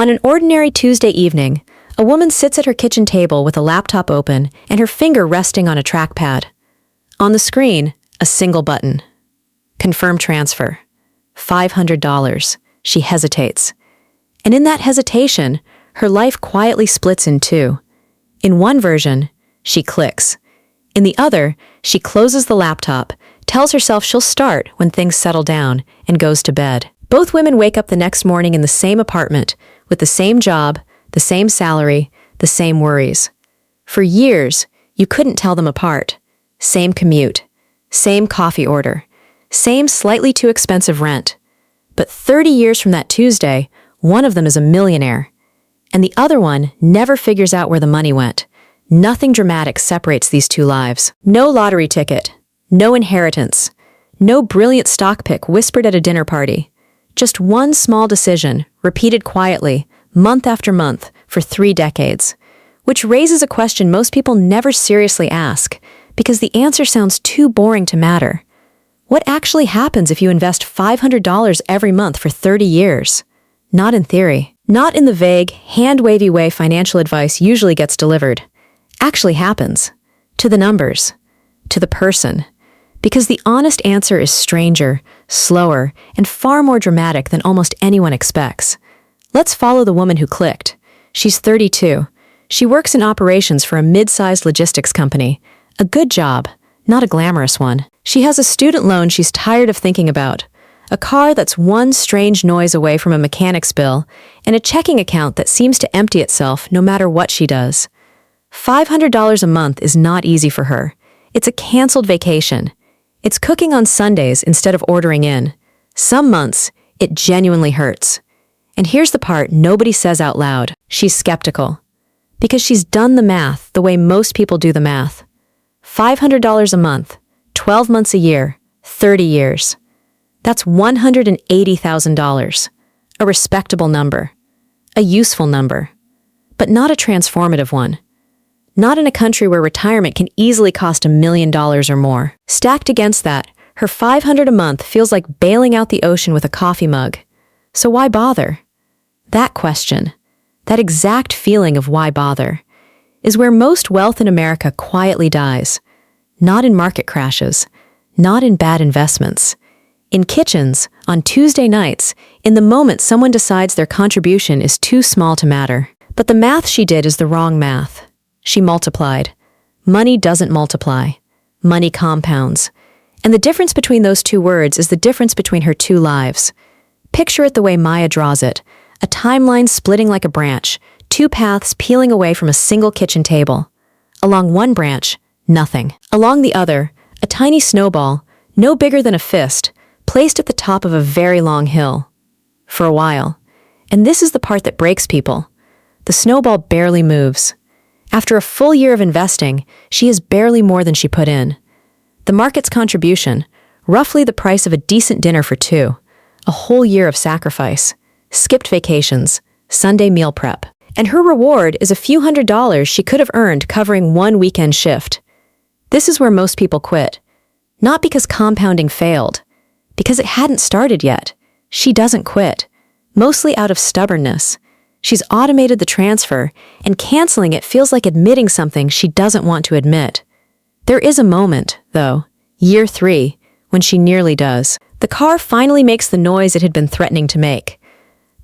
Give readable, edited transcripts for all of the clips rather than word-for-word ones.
On an ordinary Tuesday evening, a woman sits at her kitchen table with a laptop open and her finger resting on a trackpad. On the screen, a single button. Confirm transfer. $500. She hesitates. And in that hesitation, her life quietly splits in two. In one version, she clicks. In the other, she closes the laptop, tells herself she'll start when things settle down, and goes to bed. Both women wake up the next morning in the same apartment, with the same job, the same salary, the same worries. For years, you couldn't tell them apart. Same commute, same coffee order, same slightly too expensive rent. But 30 years from that Tuesday, one of them is a millionaire, and the other one never figures out where the money went. Nothing dramatic separates these two lives. No lottery ticket, no inheritance, no brilliant stock pick whispered at a dinner party. Just one small decision, repeated quietly, month after month, for 3 decades. Which raises a question most people never seriously ask, because the answer sounds too boring to matter. What actually happens if you invest $500 every month for 30 years? Not in theory. Not in the vague, hand-wavy way financial advice usually gets delivered. Actually happens. To the numbers. To the person. Because the honest answer is stranger, slower, and far more dramatic than almost anyone expects. Let's follow the woman who clicked. She's 32. She works in operations for a mid-sized logistics company. A good job, not a glamorous one. She has a student loan she's tired of thinking about, a car that's one strange noise away from a mechanic's bill, and a checking account that seems to empty itself no matter what she does. $500 a month is not easy for her. It's a canceled vacation. It's cooking on Sundays instead of ordering in. Some months, it genuinely hurts. And here's the part nobody says out loud. She's skeptical. Because she's done the math the way most people do the math. $500 a month, 12 months a year, 30 years. That's $180,000. A respectable number. A useful number. But not a transformative one. Not in a country where retirement can easily cost $1 million or more. Stacked against that, her $500 a month feels like bailing out the ocean with a coffee mug. So why bother? That question, that exact feeling of why bother, is where most wealth in America quietly dies. Not in market crashes, not in bad investments. In kitchens, on Tuesday nights, in the moment someone decides their contribution is too small to matter. But the math she did is the wrong math. She multiplied. Money doesn't multiply. Money compounds. And the difference between those two words is the difference between her two lives. Picture it the way Maya draws it. A timeline splitting like a branch, 2 paths peeling away from a single kitchen table. Along one branch, nothing. Along the other, a tiny snowball, no bigger than a fist, placed at the top of a very long hill. For a while. And this is the part that breaks people. The snowball barely moves. After a full year of investing, she is barely more than she put in. The market's contribution, roughly the price of a decent dinner for 2. A whole year of sacrifice. Skipped vacations. Sunday meal prep. And her reward is a few $100s she could have earned covering one weekend shift. This is where most people quit. Not because compounding failed. Because it hadn't started yet. She doesn't quit. Mostly out of stubbornness. She's automated the transfer, and canceling it feels like admitting something she doesn't want to admit. There is a moment, though, year 3, when she nearly does. The car finally makes the noise it had been threatening to make.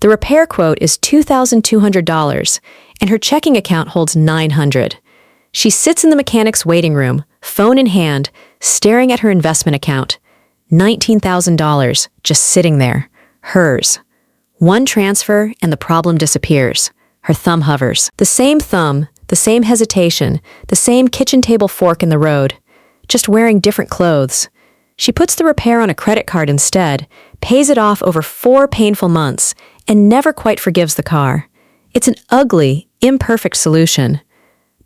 The repair quote is $2,200, and her checking account holds $900. She sits in the mechanic's waiting room, phone in hand, staring at her investment account. $19,000, just sitting there. Hers. One transfer, and the problem disappears. Her thumb hovers. The same thumb, the same hesitation, the same kitchen table fork in the road. Just wearing different clothes. She puts the repair on a credit card instead, pays it off over 4 painful months, and never quite forgives the car. It's an ugly, imperfect solution.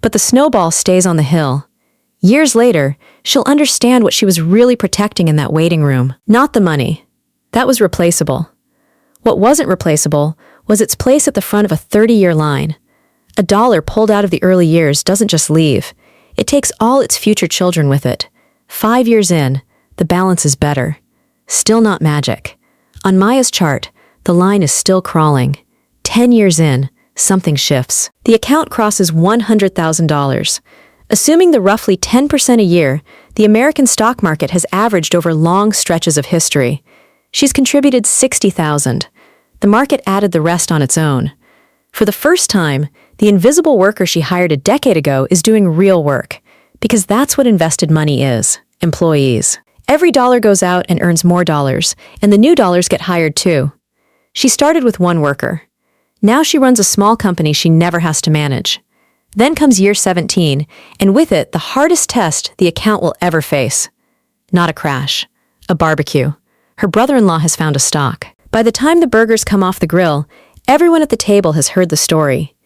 But the snowball stays on the hill. Years later, she'll understand what she was really protecting in that waiting room. Not the money. That was replaceable. What wasn't replaceable was its place at the front of a 30-year line. A dollar pulled out of the early years doesn't just leave. It takes all its future children with it. 5 years in, the balance is better. Still not magic. On Maya's chart, the line is still crawling. 10 years in, something shifts. The account crosses $100,000. Assuming the roughly 10% a year, the American stock market has averaged over long stretches of history. She's contributed $60,000. The market added the rest on its own. For the first time, the invisible worker she hired a decade ago is doing real work, because that's what invested money is, employees. Every dollar goes out and earns more dollars, and the new dollars get hired too. She started with one worker. Now she runs a small company she never has to manage. Then comes year 17, and with it, the hardest test the account will ever face. Not a crash, a barbecue. Her brother-in-law has found a stock. By the time the burgers come off the grill, everyone at the table has heard the story.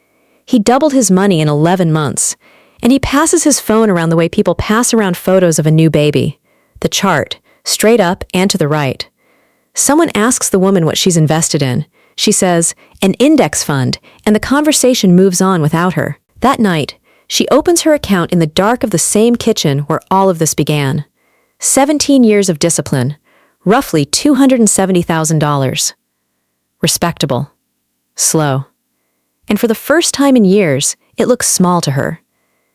He doubled his money in 11 months, and he passes his phone around the way people pass around photos of a new baby. The chart, straight up and to the right. Someone asks the woman what she's invested in. She says, an index fund, and the conversation moves on without her. That night, she opens her account in the dark of the same kitchen where all of this began. 17 years of discipline, roughly $270,000. Respectable. Slow. And for the first time in years, it looks small to her.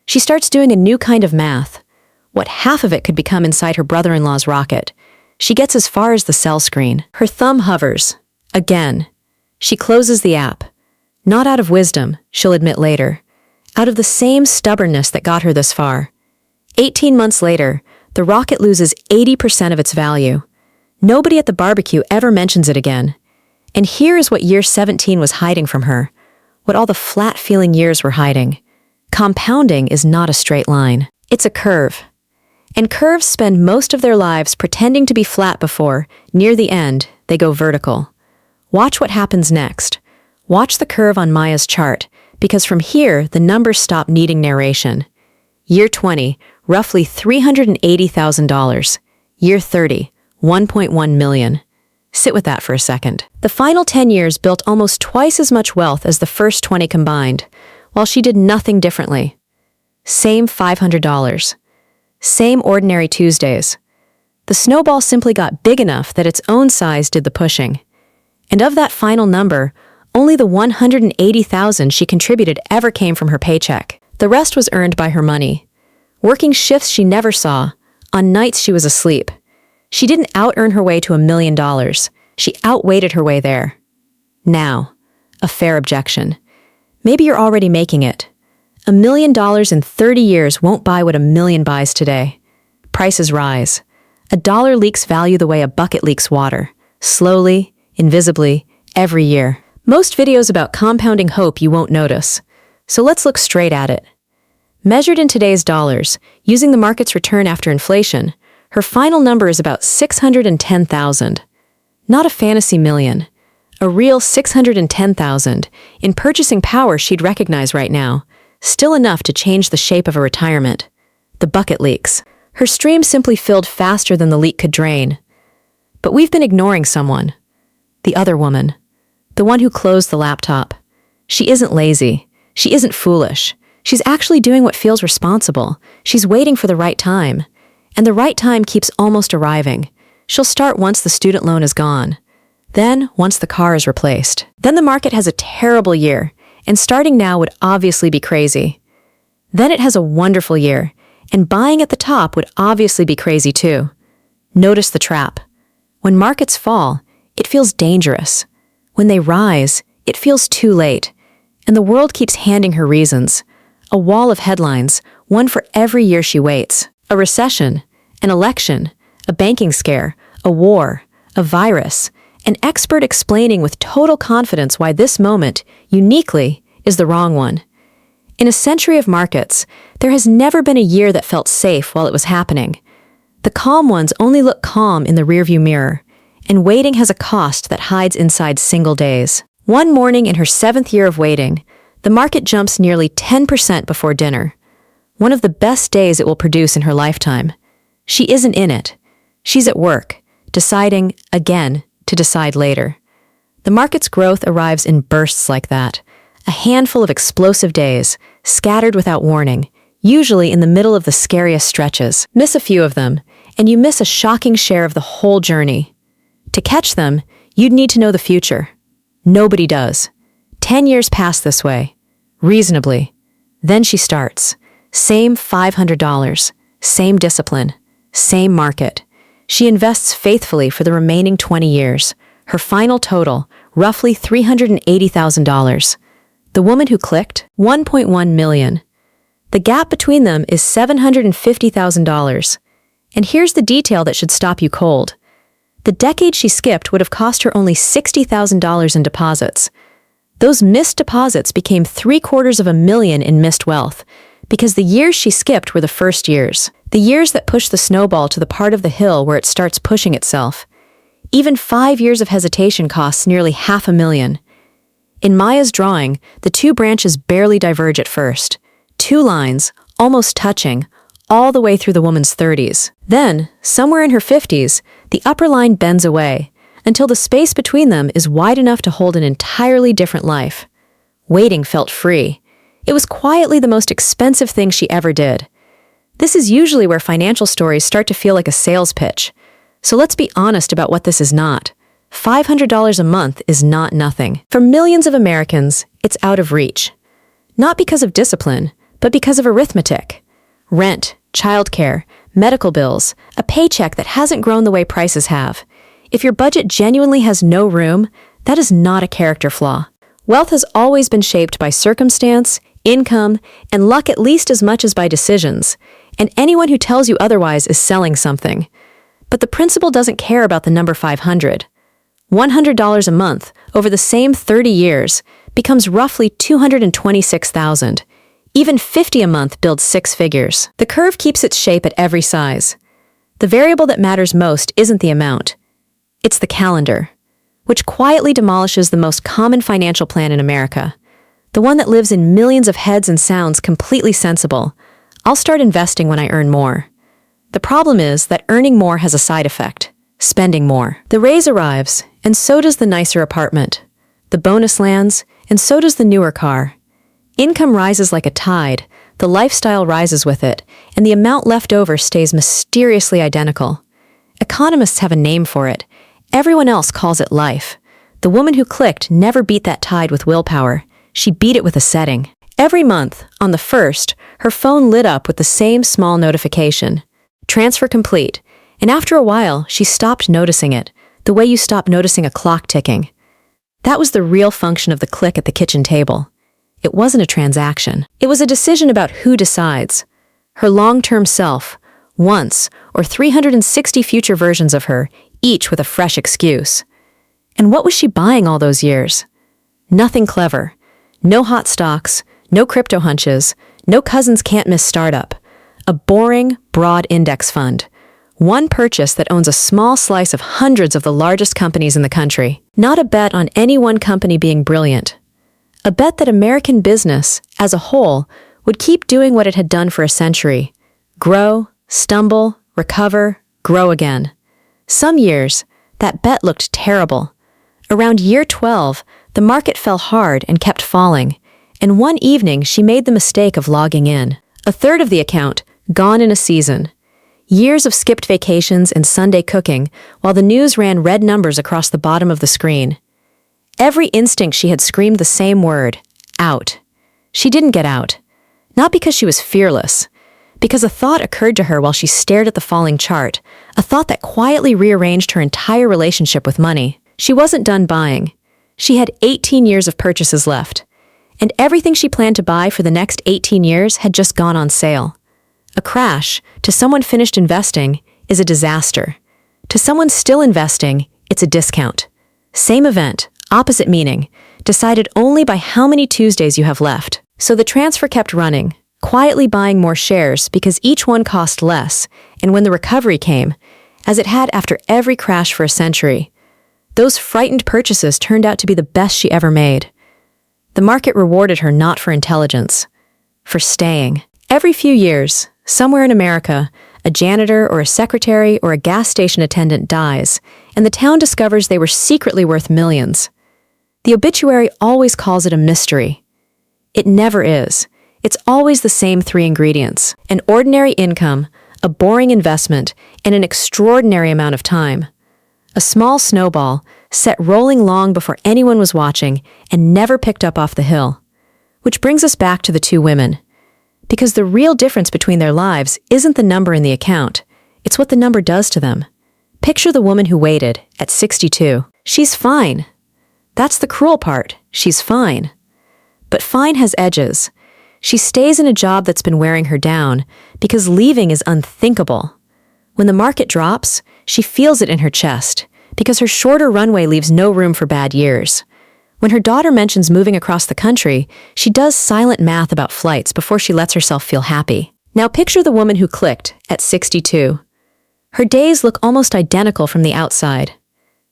She starts doing a new kind of math. What half of it could become inside her brother-in-law's rocket. She gets as far as the sell screen. Her thumb hovers. Again. She closes the app. Not out of wisdom, she'll admit later. Out of the same stubbornness that got her this far. 18 months later, the rocket loses 80% of its value. Nobody at the barbecue ever mentions it again. And here is what year 17 was hiding from her. What all the flat-feeling years were hiding. Compounding is not a straight line. It's a curve. And curves spend most of their lives pretending to be flat before, near the end, they go vertical. Watch what happens next. Watch the curve on Maya's chart, because from here, the numbers stop needing narration. Year 20, roughly $380,000. Year 30, $1.1 million. Sit with that for a second. The final 10 years built almost twice as much wealth as the first 20 combined, while she did nothing differently. Same $500. Same ordinary Tuesdays. The snowball simply got big enough that its own size did the pushing. And of that final number, only the $180,000 she contributed ever came from her paycheck. The rest was earned by her money. Working shifts she never saw, on nights she was asleep. She didn't out-earn her way to $1 million. She outweighted her way there. Now, a fair objection. Maybe you're already making it. $1 million in 30 years won't buy what $1 million buys today. Prices rise. A dollar leaks value the way a bucket leaks water. Slowly, invisibly, every year. Most videos about compounding hope you won't notice. So let's look straight at it. Measured in today's dollars, using the market's return after inflation, her final number is about $610,000. Not a fantasy million. A real $610,000 in purchasing power she'd recognize right now. Still enough to change the shape of a retirement. The bucket leaks. Her stream simply filled faster than the leak could drain. But we've been ignoring someone. The other woman. The one who closed the laptop. She isn't lazy. She isn't foolish. She's actually doing what feels responsible. She's waiting for the right time. And the right time keeps almost arriving. She'll start once the student loan is gone. Then, once the car is replaced. Then the market has a terrible year, and starting now would obviously be crazy. Then it has a wonderful year, and buying at the top would obviously be crazy too. Notice the trap. When markets fall, it feels dangerous. When they rise, it feels too late. And the world keeps handing her reasons. A wall of headlines, one for every year she waits. A recession, an election, a banking scare, a war, a virus, an expert explaining with total confidence why this moment, uniquely, is the wrong one. In a century of markets, there has never been a year that felt safe while it was happening. The calm ones only look calm in the rearview mirror, and waiting has a cost that hides inside single days. One morning in her 7th year of waiting, the market jumps nearly 10% before dinner. One of the best days it will produce in her lifetime. She isn't in it. She's at work, deciding, again, to decide later. The market's growth arrives in bursts like that. A handful of explosive days, scattered without warning, usually in the middle of the scariest stretches. Miss a few of them, and you miss a shocking share of the whole journey. To catch them, you'd need to know the future. Nobody does. 10 years pass this way, reasonably. Then she starts. Same $500, same discipline, same market. She invests faithfully for the remaining 20 years. Her final total, roughly $380,000. The woman who clicked, $1.1 million. The gap between them is $750,000. And here's the detail that should stop you cold. The decade she skipped would have cost her only $60,000 in deposits. Those missed deposits became $750,000 in missed wealth, because the years she skipped were the first years, the years that push the snowball to the part of the hill where it starts pushing itself. Even 5 years of hesitation costs nearly $500,000. In Maya's drawing, the two branches barely diverge at first. Two lines, almost touching, all the way through the woman's 30s. Then, somewhere in her 50s, the upper line bends away, until the space between them is wide enough to hold an entirely different life. Waiting felt free. It was quietly the most expensive thing she ever did. This is usually where financial stories start to feel like a sales pitch. So let's be honest about what this is not. $500 a month is not nothing. For millions of Americans, it's out of reach. Not because of discipline, but because of arithmetic. Rent, childcare, medical bills, a paycheck that hasn't grown the way prices have. If your budget genuinely has no room, that is not a character flaw. Wealth has always been shaped by circumstance, income, and luck at least as much as by decisions, and anyone who tells you otherwise is selling something. But the principle doesn't care about the number 500. $100 a month over the same 30 years becomes roughly $226,000. Even $50 a month builds 6 figures. The curve keeps its shape at every size. The variable that matters most isn't the amount. It's the calendar, which quietly demolishes the most common financial plan in America. The one that lives in millions of heads and sounds completely sensible. I'll start investing when I earn more. The problem is that earning more has a side effect: spending more. The raise arrives, and so does the nicer apartment. The bonus lands, and so does the newer car. Income rises like a tide, the lifestyle rises with it, and the amount left over stays mysteriously identical. Economists have a name for it. Everyone else calls it life. The woman who clicked never beat that tide with willpower. She beat it with a setting. Every month, on the 1st, her phone lit up with the same small notification. Transfer complete. And after a while, she stopped noticing it, the way you stop noticing a clock ticking. That was the real function of the click at the kitchen table. It wasn't a transaction. It was a decision about who decides. Her long-term self, once, or 360 future versions of her, each with a fresh excuse. And what was she buying all those years? Nothing clever. No hot stocks, no crypto hunches, no cousins can't miss startup. A boring, broad index fund. One purchase that owns a small slice of hundreds of the largest companies in the country. Not a bet on any one company being brilliant. A bet that American business, as a whole, would keep doing what it had done for a century. Grow, stumble, recover, grow again. Some years, that bet looked terrible. Around year 12, the market fell hard and kept falling, and one evening she made the mistake of logging in. A third of the account, gone in a season. Years of skipped vacations and Sunday cooking, while the news ran red numbers across the bottom of the screen. Every instinct she had screamed the same word, out. She didn't get out. Not because she was fearless, because a thought occurred to her while she stared at the falling chart, a thought that quietly rearranged her entire relationship with money. She wasn't done buying. She had 18 years of purchases left, and everything she planned to buy for the next 18 years had just gone on sale. A crash, to someone finished investing, is a disaster. To someone still investing, it's a discount. Same event, opposite meaning, decided only by how many Tuesdays you have left. So the transfer kept running, quietly buying more shares because each one cost less, and when the recovery came, as it had after every crash for a century, those frightened purchases turned out to be the best she ever made. The market rewarded her not for intelligence, for staying. Every few years, somewhere in America, a janitor or a secretary or a gas station attendant dies, and the town discovers they were secretly worth millions. The obituary always calls it a mystery. It never is. It's always the same 3 ingredients: an ordinary income, a boring investment, and an extraordinary amount of time. A small snowball, set rolling long before anyone was watching, and never picked up off the hill. Which brings us back to the two women. Because the real difference between their lives isn't the number in the account, it's what the number does to them. Picture the woman who waited, at 62. She's fine. That's the cruel part, she's fine. But fine has edges. She stays in a job that's been wearing her down, because leaving is unthinkable. When the market drops, she feels it in her chest, because her shorter runway leaves no room for bad years. When her daughter mentions moving across the country, she does silent math about flights before she lets herself feel happy. Now picture the woman who clicked, at 62. Her days look almost identical from the outside.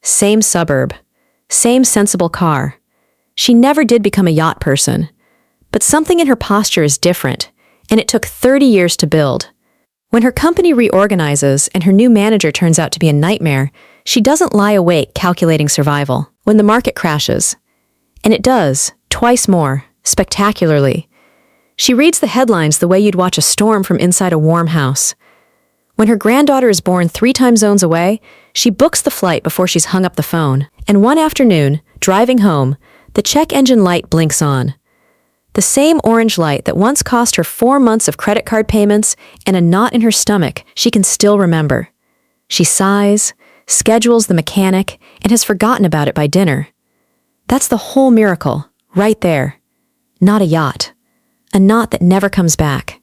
Same suburb. Same sensible car. She never did become a yacht person. But something in her posture is different, and it took 30 years to build. When her company reorganizes and her new manager turns out to be a nightmare, she doesn't lie awake calculating survival. When the market crashes, and it does, twice more, spectacularly, she reads the headlines the way you'd watch a storm from inside a warm house. When her granddaughter is born 3 time zones away, she books the flight before she's hung up the phone. And one afternoon, driving home, the check engine light blinks on. The same orange light that once cost her 4 months of credit card payments and a knot in her stomach she can still remember. She sighs, schedules the mechanic, and has forgotten about it by dinner. That's the whole miracle, right there. Not a yacht. A knot that never comes back.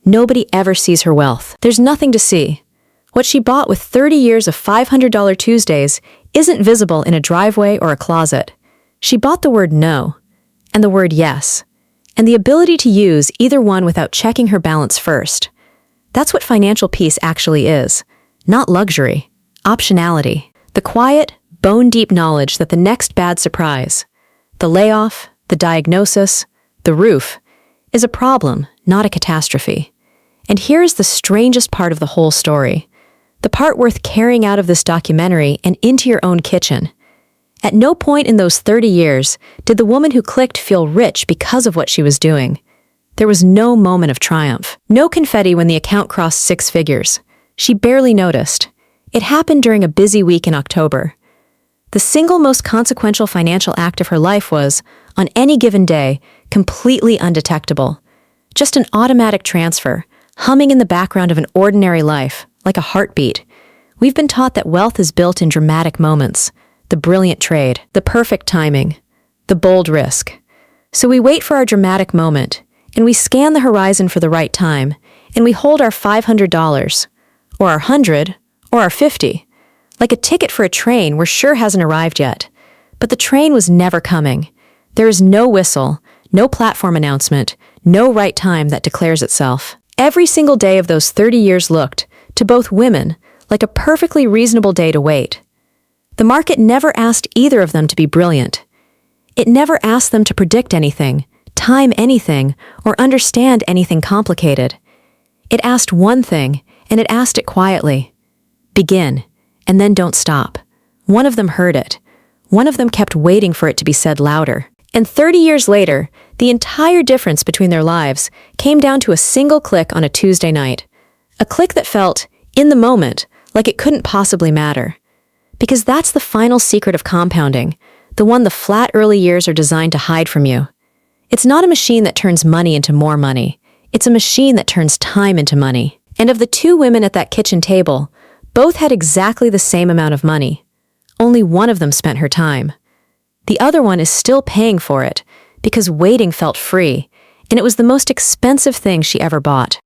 Nobody ever sees her wealth. There's nothing to see. What she bought with 30 years of $500 Tuesdays isn't visible in a driveway or a closet. She bought the word no, and the word yes, and the ability to use either one without checking her balance first. That's what financial peace actually is. Not luxury. Optionality. The quiet, bone-deep knowledge that the next bad surprise, the layoff, the diagnosis, the roof, is a problem, not a catastrophe. And here's the strangest part of the whole story. The part worth carrying out of this documentary and into your own kitchen. At no point in those 30 years did the woman who clicked feel rich because of what she was doing. There was no moment of triumph. No confetti when the account crossed 6 figures. She barely noticed. It happened during a busy week in October. The single most consequential financial act of her life was, on any given day, completely undetectable. Just an automatic transfer, humming in the background of an ordinary life, like a heartbeat. We've been taught that wealth is built in dramatic moments, the brilliant trade, the perfect timing, the bold risk. So we wait for our dramatic moment, and we scan the horizon for the right time, and we hold our $500, or our 100, or our 50. Like a ticket for a train we're sure hasn't arrived yet. But the train was never coming. There is no whistle, no platform announcement, no right time that declares itself. Every single day of those 30 years looked, to both women, like a perfectly reasonable day to wait. The market never asked either of them to be brilliant. It never asked them to predict anything, time anything, or understand anything complicated. It asked one thing, and it asked it quietly. Begin, and then don't stop. One of them heard it. One of them kept waiting for it to be said louder. And 30 years later, the entire difference between their lives came down to a single click on a Tuesday night. A click that felt, in the moment, like it couldn't possibly matter. Because that's the final secret of compounding, the one the flat early years are designed to hide from you. It's not a machine that turns money into more money. It's a machine that turns time into money. And of the 2 women at that kitchen table, both had exactly the same amount of money. Only one of them spent her time. The other one is still paying for it, because waiting felt free, and it was the most expensive thing she ever bought.